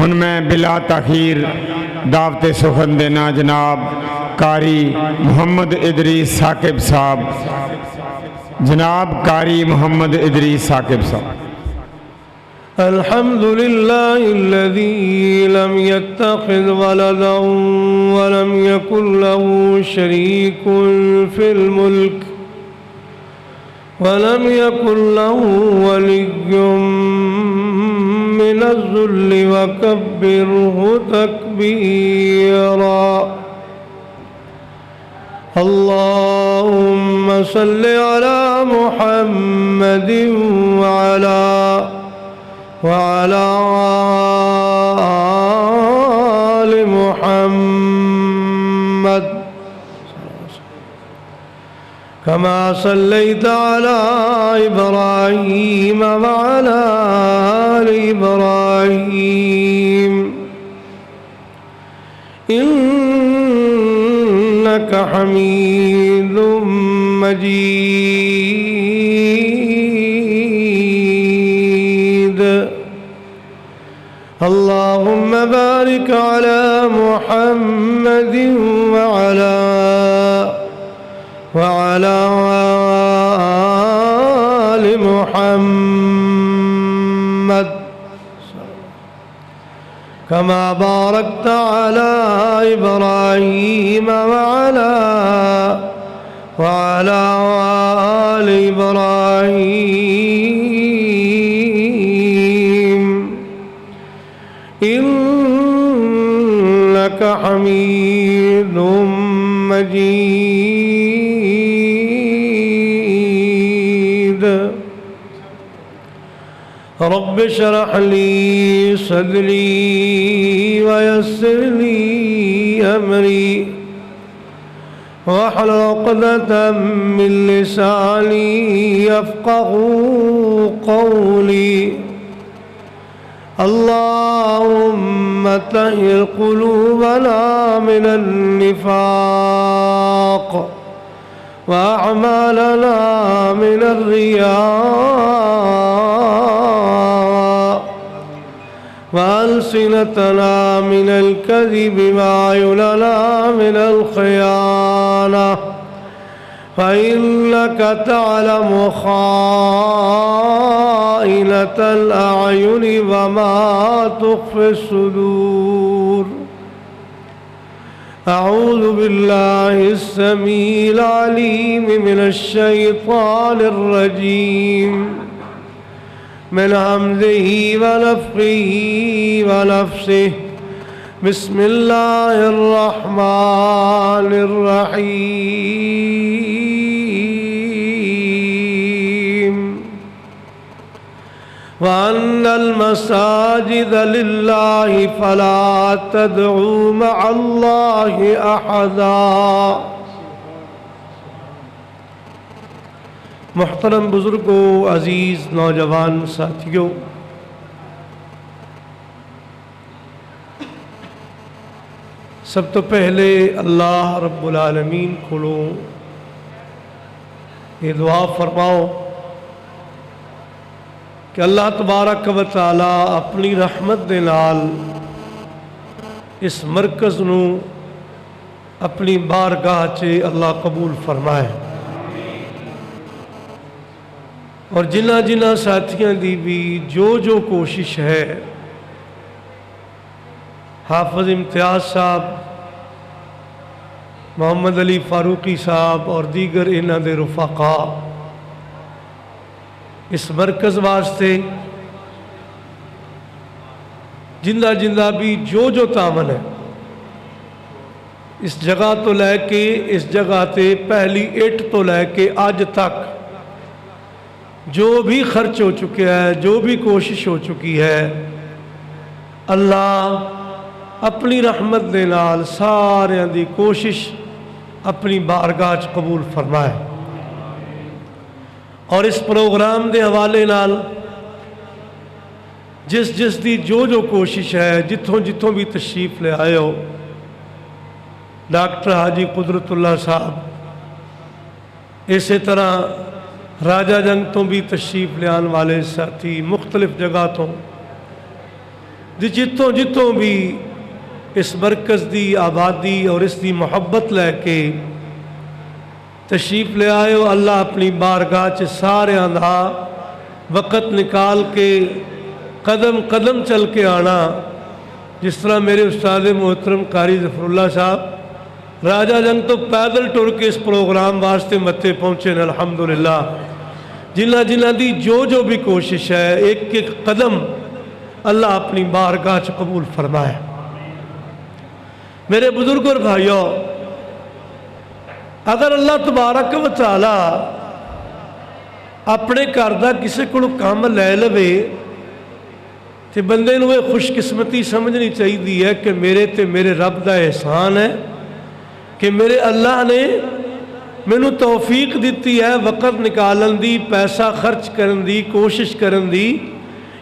ہن میں بلا تاخیر دعوت سخن دینا جناب قاری محمد ادریس ثاقب صاحب، جناب قاری محمد ادریس ثاقب صاحب۔ الحمد لله الذي لم يتخذ ولدا ولم يكن له شريك في الملك ولم يكن له ولي من الذل وكبره تكبيرا اللهم صل على محمد وعلى آل محمد كما صليت على إبراهيم وعلى آل إبراهيم إنك حميد مجيد اللهم بارك على محمد وعلى آل محمد كما باركت على إبراهيم وعلى آل إبراهيم إنك حميد مجيد رب اشرح لي صدري ويسر لي أمري واحلل عقدة من لساني يفقهوا قولي اللهم طهر قلوبنا من النفاق وأعمالنا من الرياء وألسنتنا من الكذب وأعيننا من الخيانة فإنك تعلم خائنة الأعين وما تخفي الصدور أعوذ بالله السميع العليم من الشيطان الرجيم من همزه ونفخه ونفسه بسم الله الرحمن الرحيم وأن المساجد لله فلا تدعوا مع الله أحدا محترم بزرگوں، عزیز نوجوان ساتھیوں، سب تو پہلے اللہ رب العالمین کو یہ دعا فرماؤ کہ اللہ تبارک و تعالی اپنی رحمت دے نال اس مرکز نو اپنی بارگاہ چے اللہ قبول فرمائے، اور جنہ جنہ ساتھیاں دی بھی جو کوشش ہے، حافظ امتیاز صاحب، محمد علی فاروقی صاحب اور دیگر انہاں دے رفقا اس مرکز واسطے جندہ بھی جو تعاون ہے، اس جگہ تو لے کے اس جگہ تے پہلی اٹ تو لے کے آج تک جو بھی خرچ ہو چکے ہے، جو بھی کوشش ہو چکی ہے، اللہ اپنی رحمت دے نال سارے دی کوشش اپنی بارگاہ قبول فرمائے، اور اس پروگرام دے حوالے نال جس دی جو کوشش ہے، جتوں بھی تشریف لے آئے ہو، ڈاکٹر حاجی قدرت اللہ صاحب، اسی طرح راجہ جنگ تو بھی تشریف لے آنے والے ساتھی، مختلف جگہ تو جتوں جتوں بھی اس مرکز دی آبادی اور اس دی محبت لے کے تشریف لے آئے ہو، اللہ اپنی بارگاہ چ سارے دا وقت نکال کے قدم قدم چل کے آنا، جس طرح میرے استاد محترم قاری ظفر اللہ صاحب راجہ جنگ تو پیدل ٹر کے اس پروگرام واسطے متے پہنچے ہیں الحمدللہ۔ جنہ جنہ دی جو بھی کوشش ہے، ایک ایک قدم اللہ اپنی بارگاہ چ قبول فرمائے۔ میرے بزرگ اور بھائیوں، اگر اللہ تبارک و تعالی اپنے گھر دا کسی کو کام لے لوے تو بندے نو یہ خوش قسمتی سمجھنی چاہیے کہ میرے تے میرے رب دا احسان ہے کہ میرے اللہ نے مینوں توفیق دیتی ہے وقت نکالن دی، پیسہ خرچ کرن دی، کوشش کرن دی،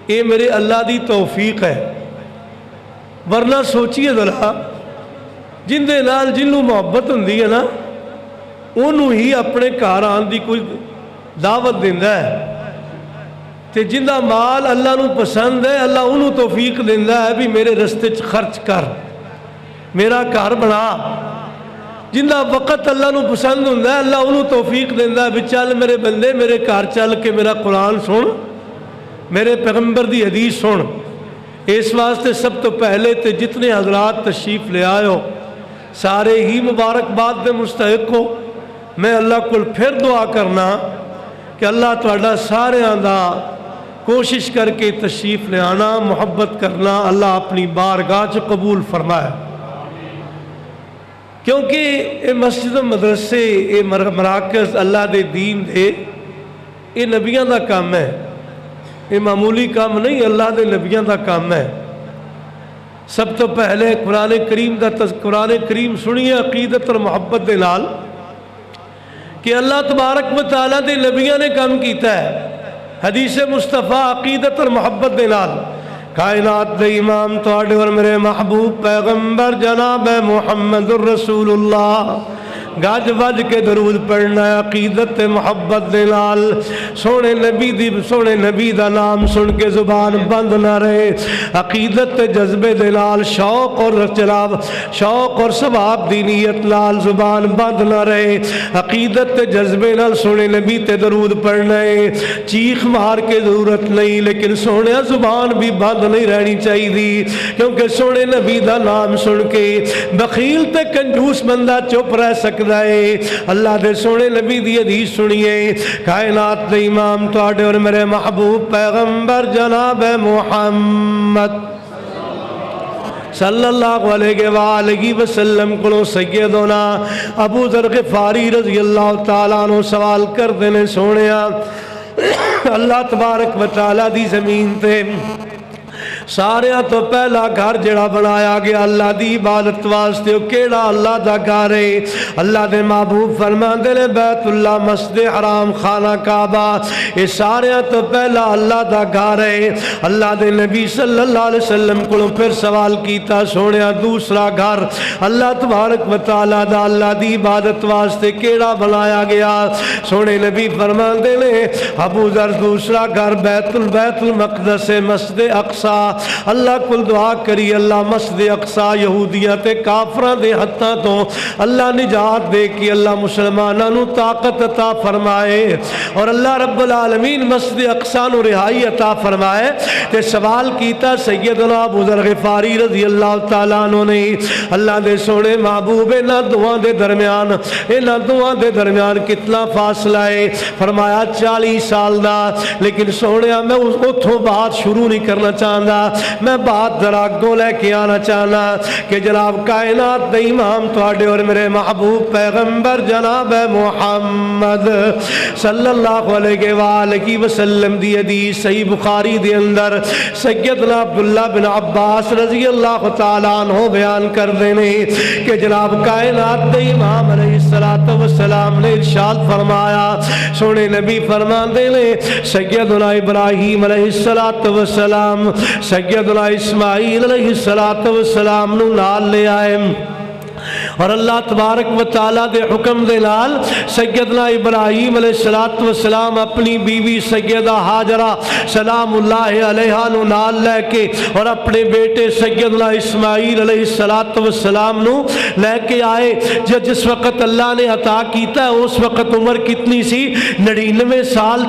یہ میرے اللہ دی توفیق ہے۔ ورنہ سوچیے ذرا، جن دے نال جنوں محبت ہوندی ہے نا، انہوں ہی اپنے گھر آن دی کوئی دعوت دیندا ہے، تے جن دا مال اللہ نو پسند ہے، اللہ انہوں توفیق دیندا ہے بھی میرے رستے چ خرچ کر، میرا گھر بنا۔ جن دا وقت اللہ نو پسند ہوندا ہے، اللہ انہوں توفیق دیندا ہے بھی چل میرے بندے میرے گھر چل کے میرا قرآن سن، میرے پیغمبر دی حدیث سن۔ اس واسطے سب تو پہلے تے جتنے حضرات تشریف لے آئے ہو سارے ہی مبارکباد دے مستحق ہو۔ میں اللہ کو پھر دعا کرنا کہ اللہ تہاڈا سارے دا کوشش کر کے تشریف لے آنا، محبت کرنا، اللہ اپنی بارگاہ چ قبول فرمائے۔ کیونکہ یہ مسجد و مدرسے، یہ مراکز اللہ دے دین دے، یہ نبیاں دا کام ہے، یہ معمولی کام نہیں، اللہ دے نبیاں دا کام ہے۔ سب تو پہلے قرآن کریم سنیے عقیدت اور محبت دے نال کہ اللہ تبارک و تعالیٰ دے نبیاں نے کام کیتا ہے۔ حدیث مصطفیٰ عقیدت اور محبت دے نال کائنات دے امام تواڈے اور میرے محبوب پیغمبر جناب محمد الرسول اللہ گج وج کے درود پڑھنا ہے عقیدت محبت دے نال۔ سونے نبی دا نام سن کے زبان بند نہ رہے، عقیدت جذبے دے نال شوق اور ثواب دی نیت نال زبان بند نہ رہے، عقیدت جذبے نال سونے نبی تے درود پڑھنا ہے۔ چیخ مار کے ضرورت نہیں، لیکن سونے زبان بھی بند نہیں رہنی چاہیے، کیونکہ سونے نبی دا نام سن کے بخیل تے کنجوس بندہ چپ رہ سکتا ہے۔ اللہ دے سونے نبی دی حدیث سنیے، کائنات دے امام تواڈے اور میرے محبوب پیغمبر جناب محمد صلی اللہ علیہ وآلہ وسلم کو سیدنا ابو ذر غفاری رضی اللہ تعالیٰ عنہ سوال کر دینے، سونیا اللہ تبارک و تعالیٰ دی زمین تے سارے تو پہلا گھر جڑا بنایا گیا اللہ دی عبادت واسطے، کیڑا اللہ دا گھر ہے؟ اللہ دے محبوب فرماندے نے بیت اللہ، مسجد حرام، خانہ کعبہ، یہ سارے تو پہلا اللہ دا گھر ہے۔ اللہ دے نبی صلی اللہ علیہ وسلم کو پھر سوال کیتا، سونیا دوسرا گھر اللہ تبارک و تعالیٰ دا اللہ دی عبادت واسطے کیڑا بنایا گیا؟ سونے نبی فرماندے نے ابو ذر دوسرا گھر بیت المقدس، مسجد اقصی۔ اللہ کل دعا کری اللہ مسجد اقصی یہودیاں تے کافراں دے ہتھاں تو اللہ نجات دے کے اللہ مسلماناں نو طاقت عطا فرمائے، اور اللہ رب العالمین مسجد اقصی نو رہائی عطا فرمائے۔ تے سوال کیتا سیدنا ابو ذر غفاری رضی اللہ تعالیٰ عنہ نے، اللہ دے سونے محبوب انہاں دعاں دے درمیان کتنا فاصلہ ہے؟ فرمایا 40 سال دا، لیکن سونیا میں اتھوں بات شروع نہیں کرنا چاہتا، میں بات ذرا گو لے کے آنا چاہنا کہ جناب کائنات دے امام تواڈے اور میرے محبوب پیغمبر جناب محمد صلی اللہ علیہ وآلہ وسلم دی حدیث صحیح بخاری دے اندر سیدنا عبداللہ بن عباس رضی اللہ تعالیٰ عنہ بیان کر دینے کہ جناب کائنات دے امام علیہ السلام نے ارشاد فرمایا، سونے نبی فرمان دینے سیدنا ابراہیم علیہ السلام سیدنا اسماعیل علیہ السلام نو نال لے آئے، اور اللہ تبارک و تعالیٰ دے حکم دے نال سیدنا ابراہیم علیہ الصلوۃ والسلام اپنی بیوی سیدہ ہاجرہ سلام اللہ علیہا نو نال لے کے اور اپنے بیٹے سیدنا اسماعیل علیہ الصلوۃ والسلام نو لے کے آئے. جس وقت اللہ نے عطا کیتا ہے اس وقت عمر کتنی سی؟ 99 سال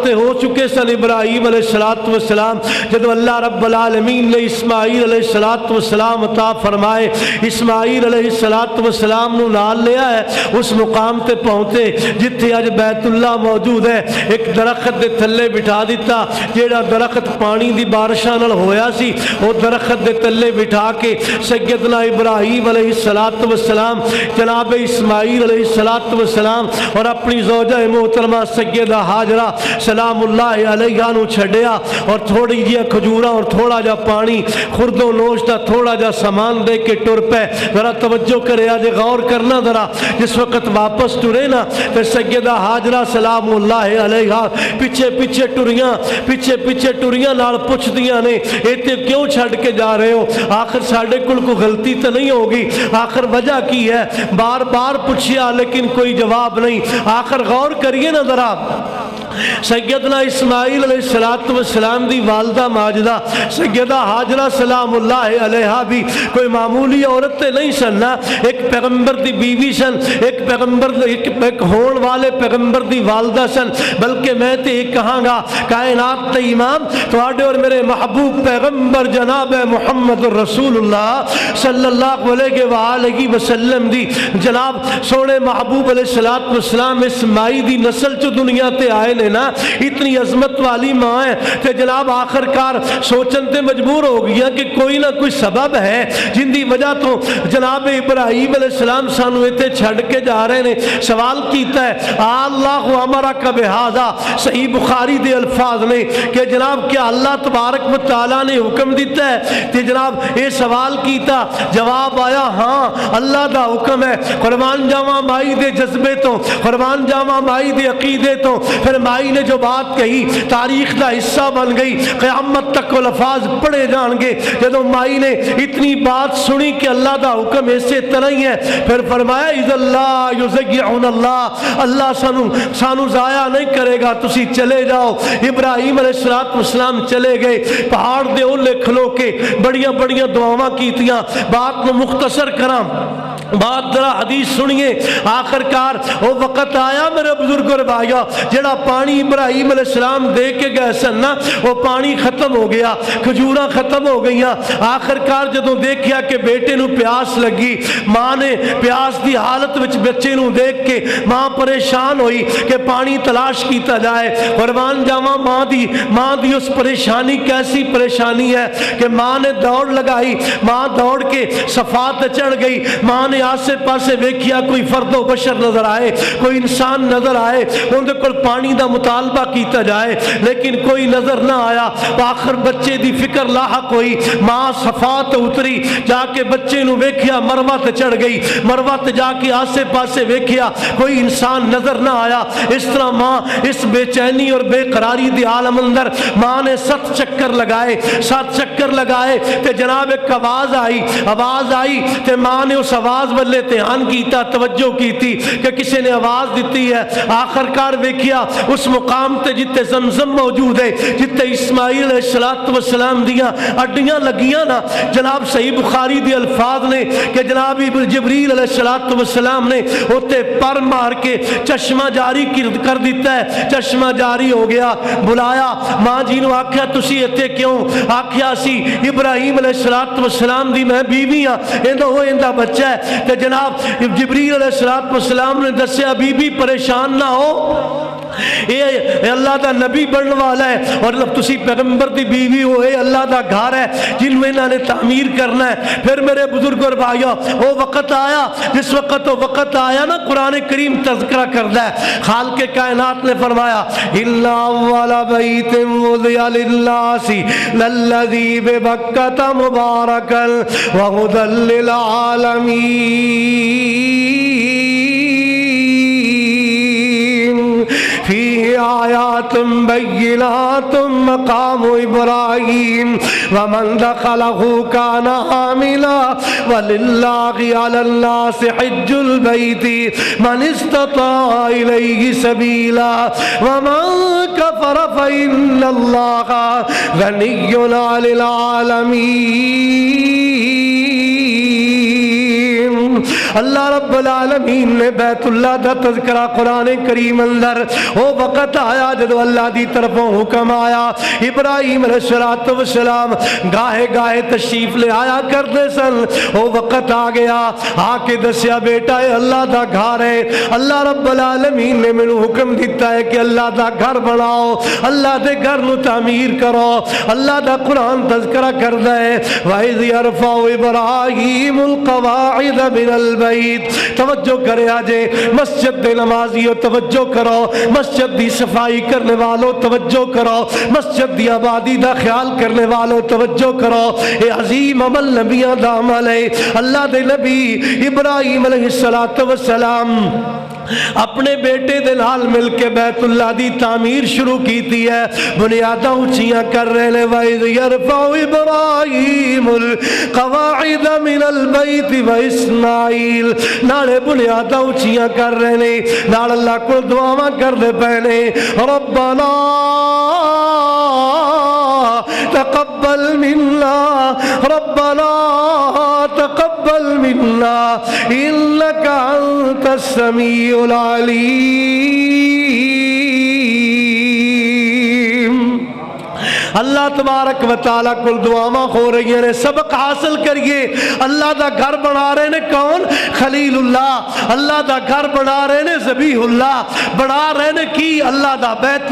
تے ہو چکے سن ابراہیم علیہ الصلوۃ والسلام جب اللہ رب العالمین نے اسماعیل علیہ الصلوۃ والسلام عطا فرمائے. اسماعیل علیہ الصلوۃ والسلام نو نال لیا ہے اس مقام تے پہنچے جتھے اج بیت اللہ موجود ہے. ایک درخت دے تھلے بٹھا دیتا، جیڑا درخت پانی دی بارشاں نال ہویا سی وہ درخت دے تھلے بٹھا کے سیدنا ابراہیم علیہ الصلوۃ والسلام جناب اسماعیل علیہ الصلوۃ والسلام اور اپنی زوجہ محترمہ سیدہ ہاجرہ سلام اللہ علیہا نو چھڈیا اور تھوڑی جی کھجوراں اور تھوڑا جا پانی خرد و نوش دا تھوڑا جا سامان دے کے ٹر پے. ذرا توجہ کرے آج غور کرنا ذرا. جس وقت واپس ٹرے نا تو سیدہ ہاجرہ سلام اللہ علیہا پیچھے پیچھے ٹریاں نال پوچھ دیاں نے ایتے کیوں چھڈ کے جا رہے ہو؟ آخر ساڈے کول کوئی غلطی تو نہیں ہوگی؟ آخر وجہ کی ہے؟ بار بار پوچھیا لیکن کوئی جواب نہیں. آخر غور کریے نا ذرا. سیدنا اسماعیل علیہ الصلوۃ والسلام دی والدہ ماجدہ سیدہ ہاجرہ سلام اللہ علیہا بھی کوئی معمولی عورت تے نہیں سن نا، ایک پیغمبر دی بیوی سن، ایک ہون والے پیغمبر دی والدہ سن. بلکہ میں تے ایک کہاں گا کائنات تے امام تواڈے اور میرے محبوب پیغمبر جناب محمد رسول اللہ صلی اللہ علیہ وآلہ وسلم دی جناب سونے محبوب علیہ الصلوۃ والسلام اسماعیل دی نسل چ دنیا تے آئے نا. اتنی عظمت والی ماں ہے کہ جناب آخر کار سوچن تے مجبور ہو گیا کہ کوئی نہ کوئی سبب ہے جن دی وجہ تو جناب ابراہیم علیہ السلام سانو ایتھے چھڈ کے جا رہے نے. سوال کیتا ہے اللہ امرک بہذا، صحیح بخاری دے الفاظ نے کہ جناب کیا اللہ تبارک و تعالیٰ نے حکم دیتا ہے؟ کہ جناب یہ سوال کیتا، جواب آیا ہاں اللہ دا حکم ہے. قربان جاواں مائی دے جذبے تو، قربان جاواں مائی دے عقیدے تو. پھر مائی نے جو بات کہی تاریخ دا حصہ بن گئی، قیامت تک وہ الفاظ پڑھے جان گے. جب مائی نے اتنی بات سنی کہ اللہ دا حکم ایسے طرح ہی ہے، پھر فرمایا اذ اللہ یضیعن اللہ سانو ضائع نہیں کرے گا، تسی چلے جاؤ. ابراہیم علیہ السلام چلے گئے. پہاڑ دے اولے کھلو کے بڑیاں دعاواں کیتیاں. بات کو مختصر کراں، بات ذرا حدیث سنیے. آخر کار وہ وقت آیا میرے بزرگ اور بھائیو جڑا پانی ابراہیم علیہ السلام دے کے گئے سن نا وہ پانی ختم ہو گیا، کھجوراں ختم ہو گئیاں. آخر کار جدوں دیکھیا کہ بیٹے نو پیاس لگی، ماں نے پیاس دی حالت وچ بچے نو دیکھ کے ماں پریشان ہوئی کہ پانی تلاش کیتا جائے. قربان جاواں ماں دی اس پریشانی کیسی پریشانی ہے کہ ماں نے دوڑ لگائی. ماں دوڑ کے صفا تے چڑھ گئی. ماں نے آسے پاسے ویکھیا کوئی فرد و بشر نظر آئے، کوئی انسان نظر آئے، اندر کول پانی دا مطالبہ کیتا جائے لیکن کوئی نظر نہ آیا. آخر بچے دی فکر لاحق ہوئی. ماں صفا تے اتری، جا کے بچے نو ویکھیا، مروہ تے چڑھ گئی. مروہ تے جا کے آسے پاسے ویکھیا کوئی انسان نظر نہ آیا. اس طرح ماں اس بے چینی اور بے قراری دی عالم اندر ماں نے 7 چکر لگائے تے جناب ایک آواز آئی تے ماں نے اس آواز والے دھیان کیتا، توجہ کیتی کہ کسی نے آواز دیتی ہے. آخر کار ویکھیا اس مقام تے جتے زمزم موجود ہے، جتے اسماعیل علیہ السلام دیاں اڈیاں لگیاں نا. جناب صحیح بخاری دی الفاظ نے کہ جناب جبریل علیہ السلام نے ہوتے پر مار کے چشمہ جاری کر دیتا ہے. چشمہ جاری ہو گیا. بلایا ماں جی نو، آکھیا تسی ایتھے کیوں؟ آکھیا سی ابراہیم علیہ السلام دی میں بیوی ہاں، ایندا بچہ ہے. کہ جناب جبریل علیہ السلام نے دسیا بی بی پریشان نہ ہو، اے اللہ دا نبی بننے والا ہے اور تسی پیغمبر دی بیوی ہو، اے اللہ دا گھر ہے جنوں انہاں نے تعمیر کرنا ہے. پھر میرے بزرگ اور بھائیو وہ وقت آیا جس وقت آیا نا قرآن کریم تذکرہ کردا ہے. خالق کائنات نے فرمایا الا اول بیت وضع للناس للذی ببکۃ مبارکا وہدی للعالمین فیہ آیات بینات مقام ابراہیم ومن دخلہ کان آمنا وللہ علی الناس حج البیت من استطاع الیہ سبیلا ومن کفر فإن اللہ غنی عن العالمین۔ اللہ رب العالمین نے بیت اللہ دا تذکرہ قرآن کریم اندر وہ وقت آیا جدو اللہ دی طرفوں حکم آیا ابراہیم علیہ السلام گاہے گاہے تشریف لے آیا کرتے سن، وہ وقت آ گیا آ کے دسیا بیٹا اے اللہ دا گھر ہے، اللہ رب العالمین نے مینوں حکم دیتا ہے کہ اللہ دا گھر بناؤ، اللہ دے گھر نو تعمیر کرو۔ اللہ دا قرآن تذکرہ کردا ہے وَإِذْ يَرْفَعُ إِبْرَاهِيمُ الْقَوَاعِدَ مِنَ الْبَيْتِ۔ توجہ کرے آجے مسجد دے نمازیوں توجہ کرو، مسجد دی صفائی کرنے والوں توجہ کرو، مسجد دی آبادی دا خیال کرنے والوں توجہ کرو، اے عظیم عمل نبیاں دا عمل ہے۔ اللہ دے نبی ابراہیم علیہ السلام اپنے بیٹے دے نال مل کے بیت اللہ دی تعمیر شروع کیتی ہے، بنیاداں اونچیاں کر رہے نے۔ وَإِذْ يَرْفَعُ إِبْرَاهِيمُ الْقَوَاعِدَ مِنَ الْبَيْتِ وَإِسْمَاعِيلُ، نالے بنیاداں اونچیاں کر رہے نے، نال اللہ کو دعاواں کر دے پہنے ربنا تقبل منا ربنا تقبل منا انك انت السميع العليم۔ اللہ تبارک و تعالیٰ کو دعاواں ہو رہی ہیں، سبق حاصل کریے۔ اللہ دا گھر بنا رہے نے کون؟ خلیل اللہ۔ اللہ دا گھر بنا رہے نے ذبیح اللہ، بنا رہے نے کی اللہ دا بیت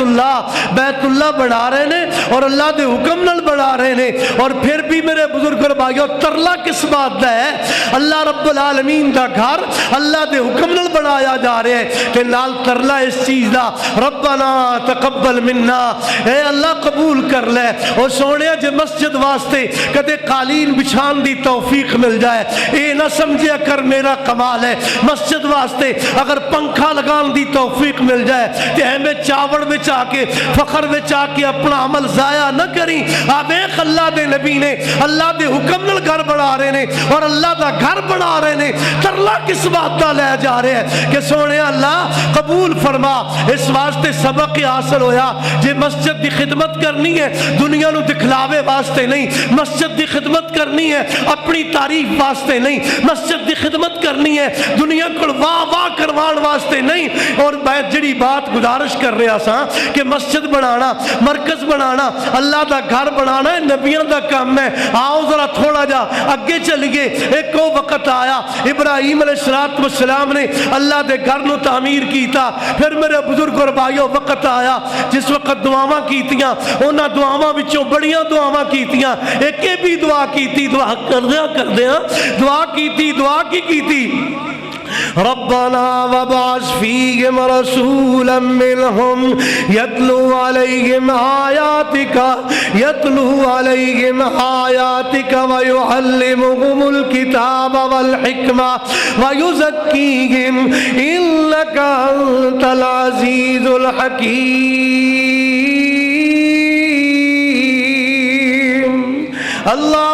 اللہ بنا رہے نے اور اللہ دے حکم نال بنا رہے نے۔ اور پھر بھی میرے بزرگ اور بھائیو ترلا کس بات دا ہے؟ اللہ رب العالمین دا گھر اللہ دے حکم نال بنایا جا رہا ہے کہ نال ترلا اس چیز دا ربنا تقبل منا، اے اللہ قبول کر لے۔ اور سونے جے مسجد واسطے کدے قالین بچھان دی توفیق مل جائے اے نہ سمجھے کر میرا کمال ہے، مسجد واسطے اگر پنکھا لگان دی توفیق مل جائے تے ہمیں چاوڑ وچ آ کے فخر وچ آ کے اپنا عمل ضائع نہ کریں۔ آبیخ اللہ دے نبی نے اللہ دے حکم نال گھر بنا رہے نے اور اللہ دا گھر بنا رہے نے، ترلا کس بات دا لے جا رہے ہیں کہ سونے اللہ قبول فرما۔ اس واسطے سبق حاصل ہویا جے مسجد دی خدمت کرنی ہے دنیا نو دکھلاوے واسطے نہیں، مسجد دی خدمت کرنی ہے اپنی تعریف واسطے نہیں، مسجد دی خدمت کرنی ہے دنیا کو واہ واہ کروان واسطے نہیں۔ اور میں جڑی بات گزارش کر رہا سا کہ مسجد بنانا، مرکز بنانا، اللہ دا گھر بنانا نبیوں دا کام ہے۔ آؤ ذرا تھوڑا جا اگے چلیے۔ ایک وہ وقت آیا ابراہیم علیہ السلام نے اللہ دے گھر نو تعمیر کیتا، پھر میرے بزرگ اور بھائیو وقت آیا جس وقت دعاواں کیتیاں، انہاں دعاواں وچوں بڑیاں دعاواں کیتیاں، ایک بھی دعا کیتی، دعا کردیاں دعا کیتی ربنا وبعث فيهم رسولا منهم يتلو عليهم آياتك ويعلمهم الكتاب والحكمة ويزكيهم إنك أنت العزيز الحكيم۔ اللہ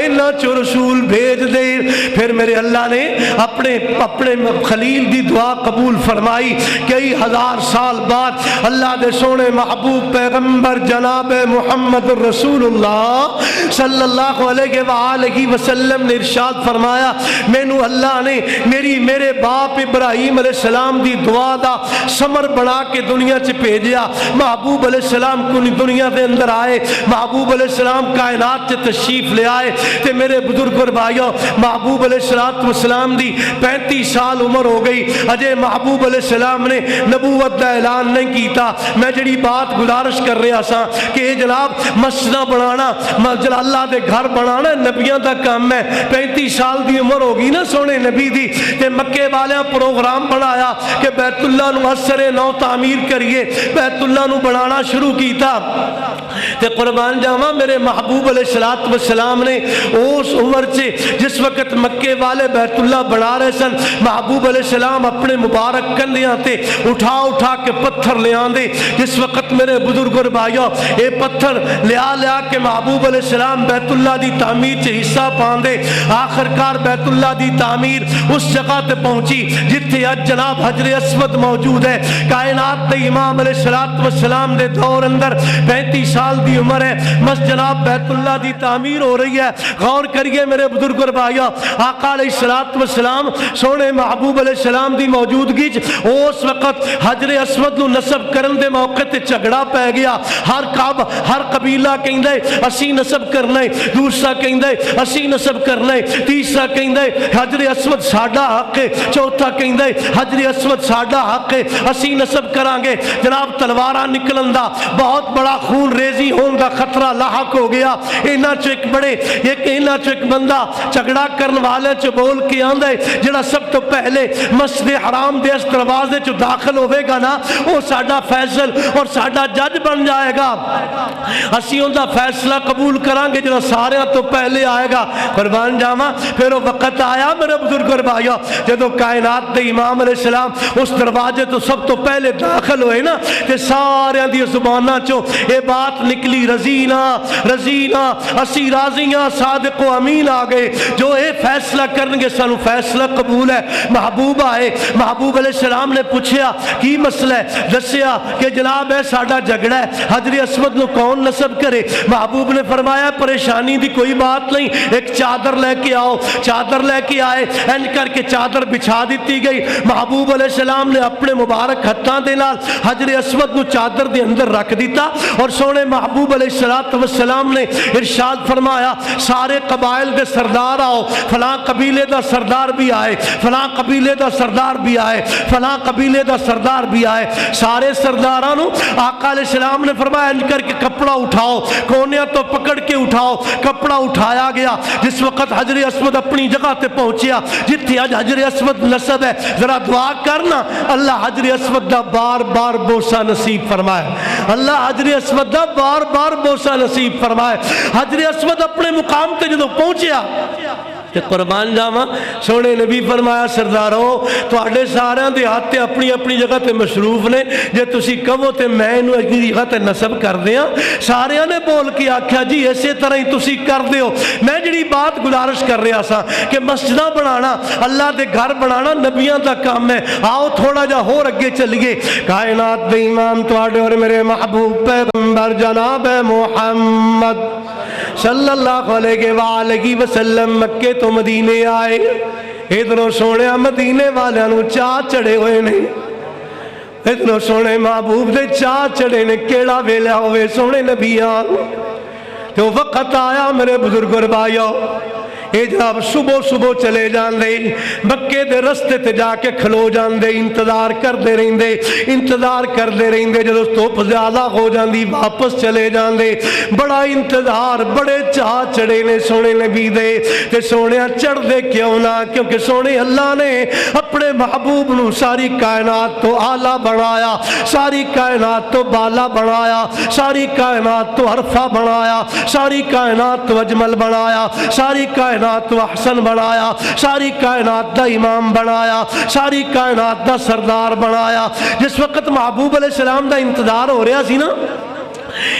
انہاں چو رسول بھیج دے۔ پھر میرے اللہ نے اپنے خلیل دی دعا قبول فرمائی۔ کئی ہزار سال بعد اللہ دے سونے محبوب پیغمبر جناب محمد رسول اللہ صلی اللہ علیہ وآلہ وسلم نے ارشاد فرمایا مینو اللہ نے میرے باپ ابراہیم علیہ السلام دی دعا دا ثمر بنا کے دنیا چ بھیجیا۔ محبوب علیہ السلام کو دنیا دے اندر آئے، محبوب علیہ السلام کائنات چ تشریف لے آئے تے میرے بزرگ اور بھائیو محبوب علیہ السلام دی 35 سال عمر ہو گئی، اجے محبوب علیہ السلام نے نبوت دا اعلان نہیں کیتا۔ میں جڑی بات گزارش کر رہا سا کہ جناب مسجداں بنانا اللہ دے گھر بنانا نبیاں دا کام ہے 35 سال دی عمر ہوگی نا سونے نبی دی تے مکے والے پروگرام بنایا کہ بیت اللہ نو اثر نو تعمیر کریے بیت اللہ نو بنانا شروع کیتا تے قربان جاواں میرے محبوب علیہ السلام نے اس عمر سے جس وقت مکے والے بیت اللہ بنا رہے سن محبوب علیہ السلام اپنے مبارک کندھیاں تے اٹھا اٹھا کے پتھر لے آندے جس وقت میرے بزرگ اور بھائیو اے پتھر لیا کے محبوب علیہ السلام بیت اللہ دی تعمیر سے حصہ پاندے آخرکار بیت اللہ دی تعمیر اس جگہ تے پہنچی جتھے اج جناب حجر اسود موجود ہے کائنات دے امام علیہ السلام دے دور اندر 35 سال دی عمر ہے بس جناب بیت اللہ دی تعمیر ہو رہی ہے غور کریے میرے بزرگ اور بھائیو آقا علیہ السلام سونے محبوب علیہ السلام دی موجودگی اس وقت حجر اسود نو نصب کرن دے موقع تے جھگڑا پہ گیا ہر قبیلہ کہندے اسی نصب کرنا ہے دوسرا کہندے اسی نصب کرنا ہے تیسرا کہندے حجر اسود ساڈا حق ہے چوتھا کہندے حجر اسود ساڈا حق ہے اسی نصب کرانگے جناب تلواراں نکلن دا بہت بڑا خون ریزی ہون دا خطرہ لاحق ہو گیا انہاں چ ایک بندہ جھگڑا کرن والے چ بول کے آندا ہے جڑا سب تو پہلے مسجد حرام دے اس دروازے چ داخل ہوے گا نا وہ ساڈا فیصل اور ساڈا جج بن جائے گا اسی ان دا فیصلہ قبول کران گے جڑا سارے تو پہلے آئے گا قربان جاواں پھر وہ وقت آیا میرے بزرگ اور بھائیو جدو کائنات دے امام علیہ السلام اس دروازے تو سب تو پہلے داخل ہوئے نا تے سارے دی زباناں چوں اے بات نکلی رضینا اسی راضیاں صادق و امین آ گئے جو اے فیصلہ کرنگے سانو فیصلہ قبول ہے محبوب آئے محبوب علیہ السلام نے پوچھیا کی مسئلہ ہے دسیا کہ جناب ہے ساڈا جھگڑا ہے حجر اسود نو کون نصب کرے محبوب نے فرمایا پریشانی دی کوئی بات نہیں ایک چادر لے کے آؤ چادر لے کے آئے انج کر کے چادر بچھا دیتی گئی محبوب علیہ السلام نے اپنے مبارک ہتھاں دے نال حجر اسود نو چادر دے اندر رکھ دیتا اور سونے محبوب علیہ السلام نے ارشاد فرمایا سارے قبائل دے سردار آؤ فلاں قبیلے دا سردار بھی آئے فلاں قبیلے دا سردار بھی آئے فلاں قبیلے دا سردار بھی آئے سارے سردارانو آقا علیہ السلام نے فرمایا انج کر کے کپڑا اٹھاؤ کونیاں تو پکڑ کے اٹھاؤ کپڑا اٹھایا گیا جس وقت حجر اسود اپنی جگہ تے پہنچیا جتھے آج حجر اسود نصب ہے ذرا دعا کرنا اللہ حجر اسود دا بار بار بوسہ نصیب فرمائے اللہ حجر اسود دا بار بار بوسہ نصیب فرمائے حجر اسود اپنے مقام تے جدو پہنچیا کہ قربان جاواں سونے نبی فرمایا سردارو تواڈے ساریاں دے ہاتھ اپنی اپنی جگہ تے مصروف نے جے تسی کہو تے میں انہوں اپنی جگہ تے نصب کر دیاں ساریاں نے بول کے آکھیا جی اسی طرح ہی تسی کر دیو میں جڑی بات گزارش کر رہا سا کہ مسجدہ بنانا اللہ دے گھر بنانا نبیاں دا کام ہے آؤ تھوڑا جا ہور اگے چلیے کائنات دے امام تواڈے اور میرے محبوب پیغمبر جناب محمد صلی اللہ علیہ وآلہ وسلم مکے تو مدینے آئے ادھروں سونے مدینے والے نو چاہ چڑے ہوئے نہیں ادھروں سونے محبوب دے چاہ چڑے نے کیڑا ویلیا ہوئے سونے نبیان تو وقت آیا میرے بزرگ اور بھائیو اے جناب صبح چلے جان دے مکے دے رستے تے جا کے کھلو جان دے انتظار کر دے رہن دے جدو دھوپ زیادہ ہو جان دی واپس چلے جان دے بڑا انتظار بڑے چاہ چڑے نے سونے نبی دے تے سونے چڑھ دے کیوں نہ کیونکہ سونے اللہ نے اپنے محبوب نو ساری کائنات تو آلہ بنایا ساری کائنات تو بالا بنایا ساری کائنات تو عرفہ بنایا ساری کائنات تو اجمل بنایا ساری کائنات تو احسن بنایا ساری کائنات دا امام بنایا ساری کائنات دا سردار بنایا جس وقت محبوب علیہ السلام دا انتظار ہو رہا سی نا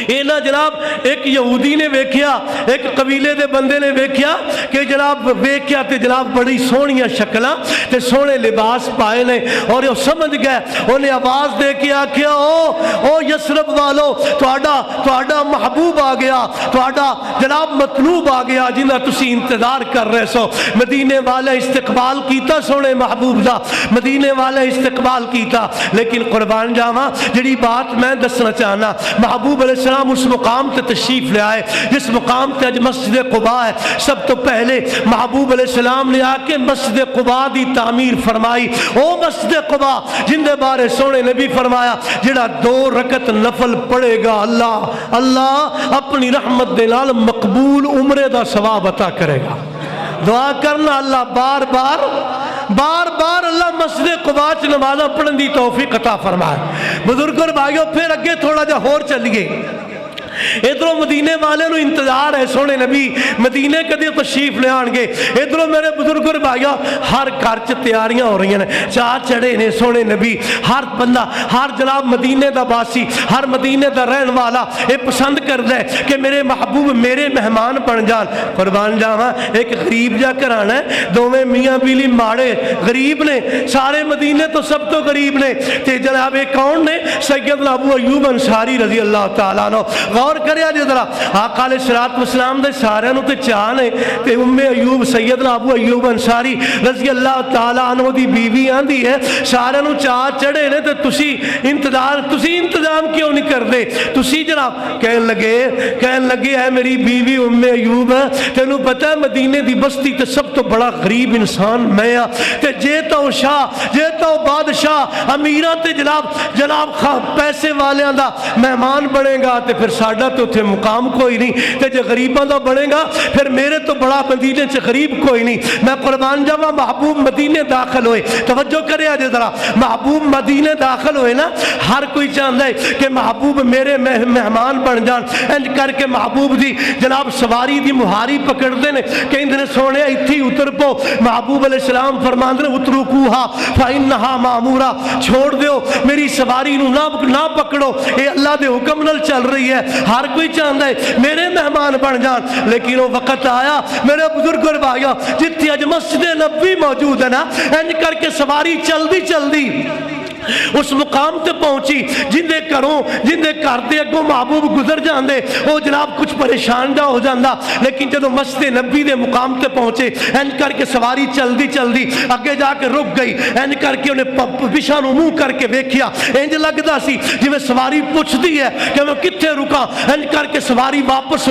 اینا جناب ایک یہودی نے ویکھیا ایک قبیلے دے بندے نے ویکھیا کہ جناب ویکھیا تے جناب بڑی سونیاں شکلاں تے سونے لباس پائے نے اور یہ سمجھ گئے انہیں آواز دے کے آکھیا او یسرب والو تواڈا محبوب آ گیا تواڈا جناب مطلوب آ گیا جنہاں تسی انتظار کر رہے سو مدینے والے استقبال کیتا سونے محبوب دا مدینے والے استقبال کیتا لیکن قربان جاواں جڑی بات میں دسنا چاہنا محبوب علیہ السلام اس مقام تے تشریف لے آئے جس مقام تے اج مسجد قباء ہے. سب تو پہلے محبوب علیہ السلام نے آ کے مسجد قباء دی تعمیر فرمائی. او مسجد قباء جن دے بارے سونے نبی فرمایا جڑا 2 رکعت نفل پڑھے گا اللہ اپنی رحمت دے نال مقبول عمرے دا ثواب عطا کرے گا. دعا کرنا اللہ بار بار اللہ مسجد قباء چ نمازاں پڑھن دی توفیق عطا فرمائے. بزرگوں اور بھائیو پھر اگے تھوڑا جا ہور چلیے. ادھروں مدینے والے نو انتظار ہے سونے نبی مدینے کدی تشریف لے آن گے. ادھروں میرے بزرگوں بھائیو ہر گھر چ تیاریاں ہو رہی ہیں چاہ چڑھے نے سونے نبی. ہر بندہ ہر جناب مدینے دا باسی ہر مدینے دا رہن والا یہ پسند کرتا ہے کہ میرے محبوب میرے مہمان بن جان. قربان جاواں ایک غریب جا گھرانا ہے دوویں میاں بیلی ماڑے غریب نے سارے مدینے تو سب تو غریب نے تے جناب یہ کون نے سیدنا ابو ایوب انصاری رضی اللہ تعالیٰ عنہ. غور کریا جی ذرا آقا علیہ الصلوۃ والسلام دے سارے نو تے چاہ نے تے ام ایوب سیدنا ابو ایوب انصاری رضی اللہ تعالیٰ عنہ دی بیوی آندی ہے سارے نو چاہ چڑھے نے تے تسی انتظام کیوں نہیں کرتے. تسی جناب کہن لگے ہے میری بیوی ام ایوب تینوں پتہ ہے مدینے دی بستی تے سب تو بڑا غریب انسان میں ہاں تے جے تو شاہ جے تو بادشاہ امیراں تے جناب پیسے والیاں دا مہمان بنے گا تے پھر ساڈا تو اتنے مقام کوئی نہیں تے جے غریباں دا بنے گا پھر میرے تو بڑا مدینے چ غریب کوئی نہیں. میں قربان جاواں محبوب مدینے داخل ہوئے توجہ کرے جے ذرا محبوب مدینے داخل ہوئے نا ہر کوئی چاہتا ہے کہ محبوب میرے مہمان بن جان. انج کر کے محبوب دی جناب سواری دی مہاری پکڑتے ہیں کہندے نے سونے ایتھی اتر پو. محبوب علیہ السلام فرماندے نے اترکوہا فإنہا معمورہ چھوڑ دیو میری سواری نو نہ پکڑو اے اللہ دے حکم نال چل رہی ہے. ہر کوئی چاہتا ہے میرے مہمان بن جان لیکن وہ وقت آیا میرے بزرگ اور بھائیو جتھے اج مسجد نبوی موجود ہے نا انج کر کے سواری چلدی اس مقام تے پہنچی جن دے گھر دے اگوں محبوب گزر جاندے وہ جناب کچھ پریشان جا ہو جاندہ لیکن جدو مسجد نبی دے مقام تے پہنچے انج کر کے سواری چلدی اگے جا کے رک گئی. انج کر کے انہیں پیچھے نو منہ کر کے ویکھیا انج لگدا سی جویں سواری پوچھدی ہے کہ میں کتھے رکاں. انج کر کے سواری واپس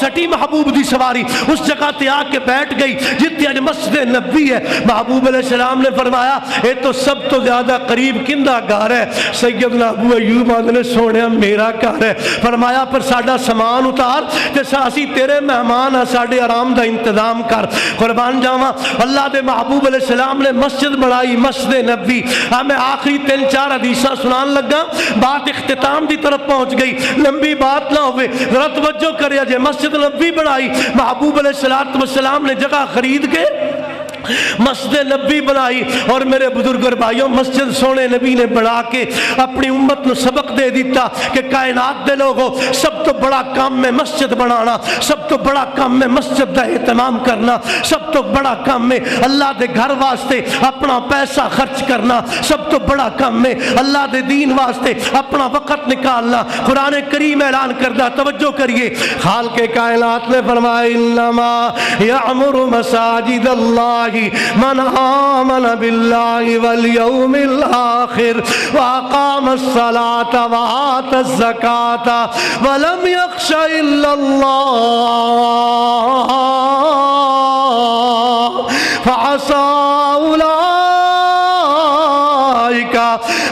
ہٹی محبوب دی سواری اس جگہ تے آ کے بیٹھ گئی جتھے اج مسجد نبی ہے. محبوب علیہ السلام نے فرمایا اے تو سب تو زیادہ قریب کندہ گھر ہے. سیدنا ابو ایوب نے سونے میرا گھر ہے. فرمایا پر ساڈا سامان اتار تے اسی تیرے مہمان ہاں ساڈے آرام دا انتظام کر. قربان جاواں اللہ دے محبوب علیہ السلام نے مسجد بنائی مسجد نبی. میں آخری 3-4 حدیثاں سنان لگا بات اختتام دی طرف پہنچ گئی لمبی بات نہ ہوئے ذرا توجہ کریا جے. مسجد نبی بنائی محبوب علیہ السلام نے جگہ خرید کے مسجد نبی بنائی. اور میرے بزرگ اور بھائیوں مسجد سونے نبی نے بنا کے اپنی امت نو سبق دے دیتا کہ کائنات دے لوگوں سب تو بڑا کام میں مسجد بنانا سب تو بڑا کام میں مسجد دا اہتمام کرنا سب تو بڑا کام میں اللہ دے گھر واسطے اپنا پیسہ خرچ کرنا سب تو بڑا کام میں اللہ دے دین واسطے اپنا وقت نکالنا. قرآن کریم اعلان کردہ توجہ کریے خالق کائنات نے فرمایا انما یعمر مساجد اللہ من آمن باللہ والیوم الآخر واقام الصلاة وآت الزکاة ولم یخش الا اللہ فعسى اولئک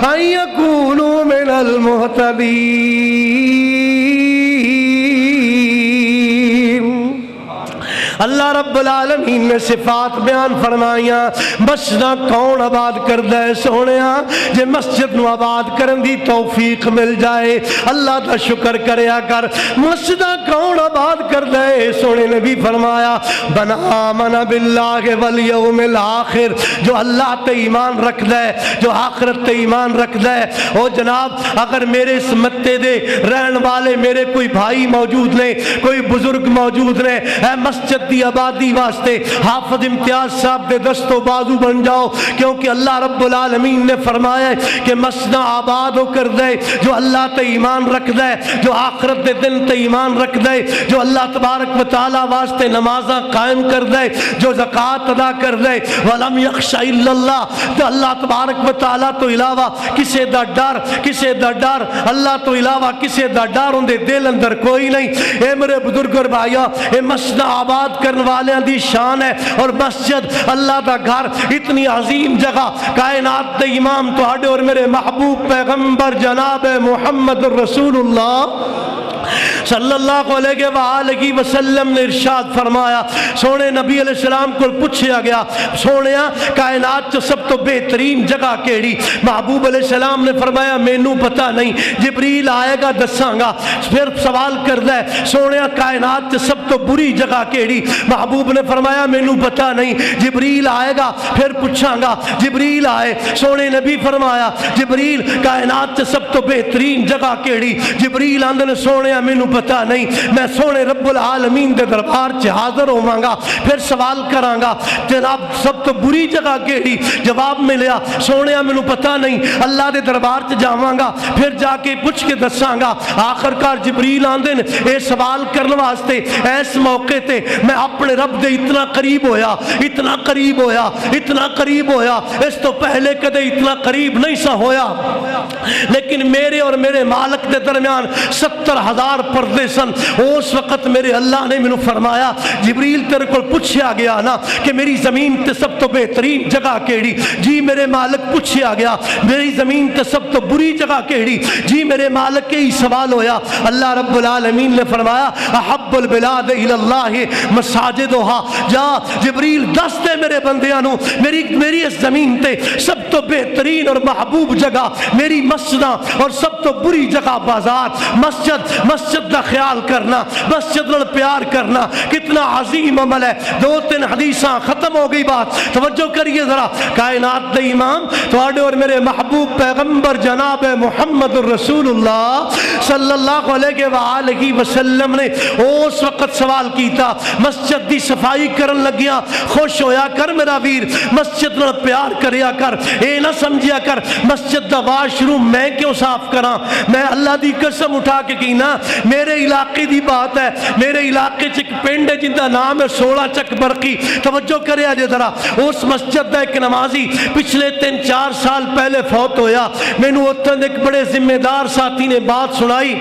ان یکونوا من المہتدین. اللہ رب العالمین نے صفات بیان فرمائیاں. مسجد کون آباد کردہ ہے سونیا جے مسجد نو آباد کرن دی توفیق مل جائے اللہ دا شکر کریا کر. مسجد کون آباد کردہ ہے سونے نبی فرمایا من آمن باللہ والیوم الآخر جو اللہ تے ایمان رکھ دے جو آخرت تے ایمان رکھ دے. او جناب اگر میرے اس متے دے رہن والے میرے کوئی بھائی موجود نے کوئی بزرگ موجود نے اے مسجد دی آبادی واسطے حافظ امتیاز صاحب دے دست و بازو بن جاؤ، کیونکہ اللہ رب العالمین نے فرمایا ہے کہ مسجد آباد ہو کر دے جو اللہ تے ایمان رکھ دے، جو آخرت دے دن تے ایمان رکھ دے، جو اللہ تبارک و تعالی واسطے نمازاں قائم کر دے، جو زکوٰۃ ادا کر دے، وَلَمْ يَخْشَ إِلَّا اللَّهِ، تو اللہ تبارک و تعالی تو علاوہ کسے دا ڈر اللہ تو علاوہ کسے دا ڈر ان دے دل اندر کوئی نہیں۔ اے میرے بزرگ اور بھائیو، اے مسجد آباد کرنے والے دی شان ہے، اور مسجد اللہ دا گھر اتنی عظیم جگہ، کائنات دے امام تہاڈے اور میرے محبوب پیغمبر جناب محمد رسول اللہ صلی اللہ علیہ وآلہ وسلم نے ارشاد فرمایا، سونے نبی علیہ السلام کو پوچھا گیا، سونیا کائنات جو سب تو بہترین جگہ کیڑی؟ محبوب علیہ السلام نے فرمایا مینوں پتہ نہیں، جبریل آئے گا دساں گا۔ پھر سوال کردا ہے، سونیا کائنات جو سب تو بری جگہ کیڑی؟ محبوب نے فرمایا مینوں پتہ نہیں، جبریل آئے گا پھر پوچھاں گا۔ جبریل آئے، سونے نبی فرمایا جبریل کائنات جو سب تو بہترین جگہ کیڑی؟ جبریل آندے نے سونیا مینوں پتہ نہیں، میں سونے رب العالمین دے دربار چ حاضر ہوواں گا، پھر سوال کراں گا جناب سب تو بری جگہ کیڑی؟ جواب ملیا سونیا مینوں پتہ نہیں، اللہ دے دربار چ جاواں گا، پھر جا کے پوچھ کے دساں گا۔ آخر کار جبریل آندے نے اے سوال کرن واسطے اس موقع تے میں اپنے رب دے اتنا قریب ہویا، اتنا قریب ہویا، اتنا قریب ہویا، اس تو پہلے کدے اتنا قریب نہیں سا ہویا۔ لیکن میرے اور میرے مالک دے درمیان 70,000 پردے سن۔ اس وقت میرے اللہ نے مینوں فرمایا جبریل تیرے کو پوچھا گیا نا کہ میری زمین تے سب تو بہترین جگہ کیڑی؟ جی میرے مالک پوچھا گیا میری زمین تے سب تو بری جگہ کیڑی؟ جی میرے مالک کے ہی سوال ہویا۔ اللہ رب العالمین نے فرمایا احب البلاد الی اللہ مساجدها، جا جبریل دس دے میرے بندیاں نو میری اس زمین تے سب تو بہترین اور محبوب جگہ میری مسجداں، اور سب تو بری جگہ بازار۔ مسجد دا خیال کرنا، مسجد نال پیار کرنا کتنا عظیم عمل ہے۔ 2-3 حدیثاں ختم ہو گئی بات، توجہ کریے ذرا۔ کائنات دے امام تواڈے اور میرے محبوب پیغمبر جناب محمد رسول اللہ صلی اللہ علیہ وآلہ وسلم نے اس وقت سوال کیتا، مسجد دی صفائی کرن لگیا خوش ہویا کر میرا ویر، مسجد نال پیار کریا کر، اے نہ سمجھیا کر مسجد دا واش روم میں کیوں صاف کراں۔ میں اللہ دی قسم اٹھا کے کہنا میرے علاقے دی بات ہے، میرے علاقے چ ایک پنڈ ہے جن کا نام ہے 16 چک برقی، توجہ کرے جے ذرا۔ اس مسجد دا ایک نمازی پچھلے 3-4 سال پہلے فوت ہویا، مینوں اوتھے ایک بڑے ذمہ دار ساتھی نے بات سنائی۔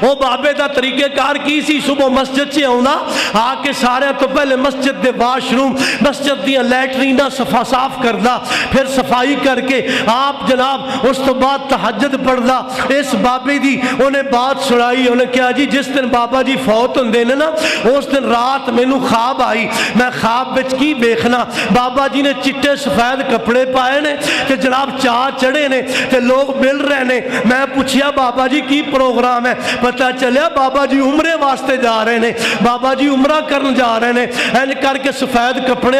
وہ بابے دا طریقہ کار کی سی، صبح مسجد سے آنا آ کے سارے تو پہلے مسجد دے واش روم مسجد دیاں لیٹریناں صاف کردا، پھر صفائی کر کے آپ جناب اس تو بعد تہجد پڑھدا۔ اس بابے دی انہیں بات سنائی، انہیں کہا جی جس دن بابا جی فوت ہوندے نے نا اس دن رات مینوں خواب آئی، میں خواب وچ کی دیکھنا بابا جی نے چٹے سفید کپڑے پائے نے تے جناب چاہ چڑھے نے تے لوگ مل رہے نے۔ میں پوچھیا بابا جی کی پروگرام ہے؟ پتہ چلیا بابا جی عمرے واسطے جا رہے نے، بابا جی عمرہ کرن جا رہے نے۔ این کر کے سفید کپڑے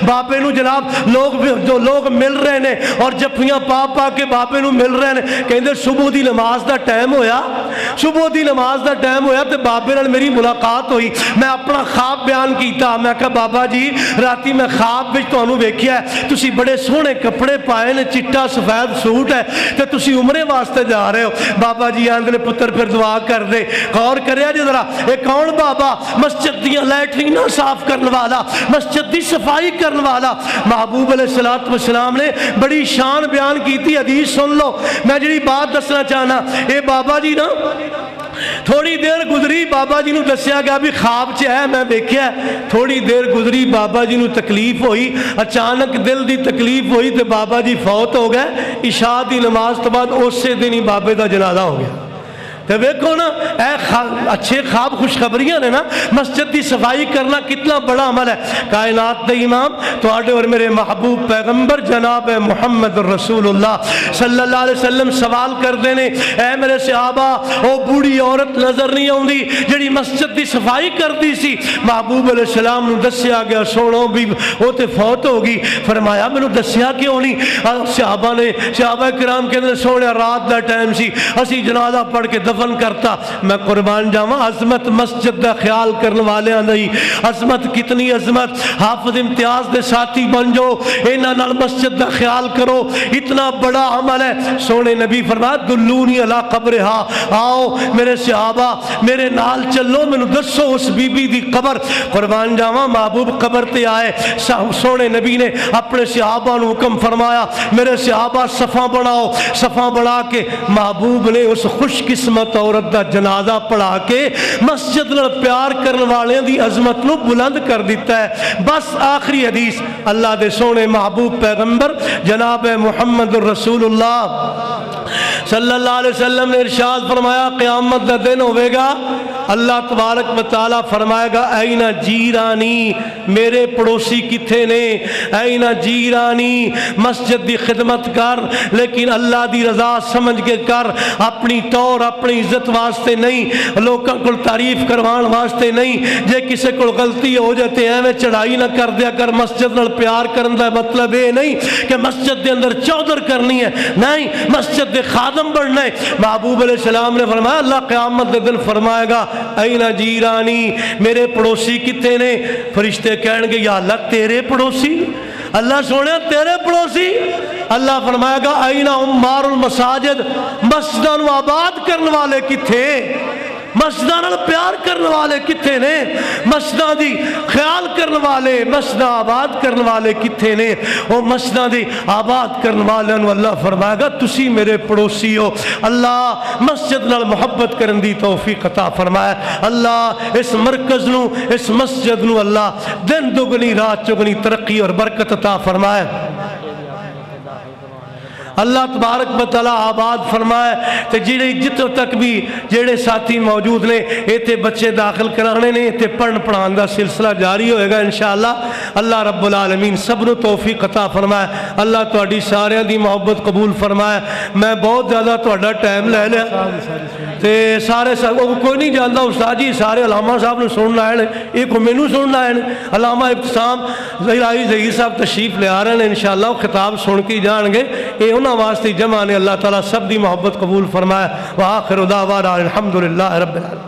بابے نو جناب لوگ مل رہے نے اور جفیاں پا پا کے بابے نو مل رہے نے، کہندے صبح دی نماز دا ٹائم ہویا، صبح دی نماز دا ٹائم ہویا تے بابے نال میری ملاقات ہوئی۔ میں اپنا خواب بیان کیتا، میں کہا بابا جی راتی میں خواب وچ تانوں ویکھیا ہے تسی بڑے سوہنے کپڑے پائے نے، چٹا سفید سوٹ ہے تے تسی عمرے واسطے جا رہے ہو۔ بابا جی آندے نے پتر پھر دعا کر دے، غور کریا جی ذرا، اے کون بابا؟ مسجد دیاں لیٹریناں صاف کرنے والا، مسجد دی صفائی کرنے والا۔ محبوب علیہ السلام نے بڑی شان بیان کی تھی، حدیث سن لو۔ میں جڑی بات دسنا چاہنا، اے بابا جی نا تھوڑی دیر گزری بابا جی نو دسیا گیا بھی خواب چ ہے، میں دیکھیا تھوڑی دیر گزری بابا جی نو تکلیف ہوئی، اچانک دل دی تکلیف ہوئی تے بابا جی فوت ہو گئے۔ عشاء دی نماز تو بعد اسی دن ہی بابے دا جنازہ ہو گیا۔ تو دیکھو نا اے اچھے خواب خوشخبریاں نے نا، مسجد دی صفائی کرنا کتنا بڑا عمل ہے۔ کائنات دے امام تواڈے اور میرے محبوب پیغمبر جناب محمد رسول اللہ صلی اللہ علیہ وسلم سوال کردے نے، اے میرے صحابہ او بوڑھی عورت نظر نہیں آوندی جڑی مسجد دی صفائی کردی سی؟ محبوب علیہ السلام نو دسیا گیا سونو بھی وہ تے فوت ہو گئی۔ فرمایا مینوں دسیا کیوں نہیں؟ صحابہ کرام کہندے سونے رات دا ٹائم سی، اسی جنازہ پڑھ کے دفن کرتا. میں قربان جاواں عظمت مسجد دا خیال کرنے والیاں دی عظمت کتنی عظمت. حافظ امتیاز دے ساتھی بن جاؤ, انہاں نال مسجد دا خیال کرو, اتنا بڑا عمل ہے. سونے نبی فرمایا دلونی علی قبرہا, آؤ میرے صحابہ میرے نال چلو, مینوں دسو اس بی بی دی قبر. قربان جاواں محبوب قبر تے آئے, سونے نبی نے اپنے صحابہ نو حکم فرمایا میرے صحابہ صفاں بناؤ. صفاں بنا کے محبوب نے اس خوش قسمت عورت دا جنازہ پڑھا کے مسجد نال پیار کرنے والے دی عظمت نو بلند کر دیتا ہے. بس آخری حدیث اللہ دے سونے محبوب پیغمبر جناب محمد رسول اللہ صلی اللہ علیہ وسلم نے ارشاد فرمایا قیامت دا دن ہوئے گا, اللہ تبارک و تعالیٰ فرمائے گا اینہ جیرانی, میرے پڑوسی کتھے نے, اینہ جیرانی, مسجد دی خدمت کر لیکن اللہ دی رضا سمجھ کے کر, اپنی طور اپنی عزت واسطے نہیں, لوگوں کو تعریف کروان واسطے نہیں. جے کسے کو غلطی ہو جاتے ہیں میں چڑھائی نہ کر دیا کر. مسجد نال پیار کرن دا مطلب یہ نہیں کہ مسجد دے اندر چودر کرنی ہے, نہیں, مسجد دے خادم بڑھنا ہے. محبوب علیہ السلام نے فرمایا اللہ قیامت دے دن فرمائے گا اینہ جیرانی, میرے پڑوسی کتے نے. فرشتے کہن گے یا اللہ تیرے پڑوسی, اللہ سونے تیرے پڑوسی. اللہ فرمائے گا اینہ عمار المساجد, مسجداں نو آباد کرنے والے کتھے, مسجداں نال پیار کرنے والے کتھے نے, مسجداں دی خیال کرنے والے, مسجداں آباد کرنے والے کتھے نے. او مسجداں دی آباد کرنے والے نو اللہ فرمائے گا تسی میرے پڑوسی ہو. اللہ مسجد نال محبت کرن دی توفیق عطا فرمائے. اللہ اس مرکز نو اس مسجد نو اللہ دن دگنی رات چگنی ترقی اور برکت عطا فرمائے. اللہ تبارک و تعالیٰ آباد فرمائے. تے جڑے جتوں تک بھی جڑے ساتھی موجود نے ایتھے بچے داخل کرانے نے, ایتھے پڑھن پڑھان دا سلسلہ جاری ہوئے گا انشاءاللہ. اللہ رب العالمین سب نو توفیق عطا فرمائے. اللہ تہاڈی سارے دی محبت قبول فرمائے. میں بہت زیادہ تہاڈا ٹائم لے لیا تے سارے کوئی نہیں جاندا استاد جی سارے علامہ صاحب نے سننا آئے, ایک مینوں سننا آئے. علامہ ابتسام ظہیر صاحب تشریف لے آ رہے ہیں انشاءاللہ, خطاب سن کے جان گے. اے انہاں واسطے جمع نے. اللہ تعالیٰ سب دی محبت قبول فرمائے. وآخر دعوانا الحمدللہ رب العالمین.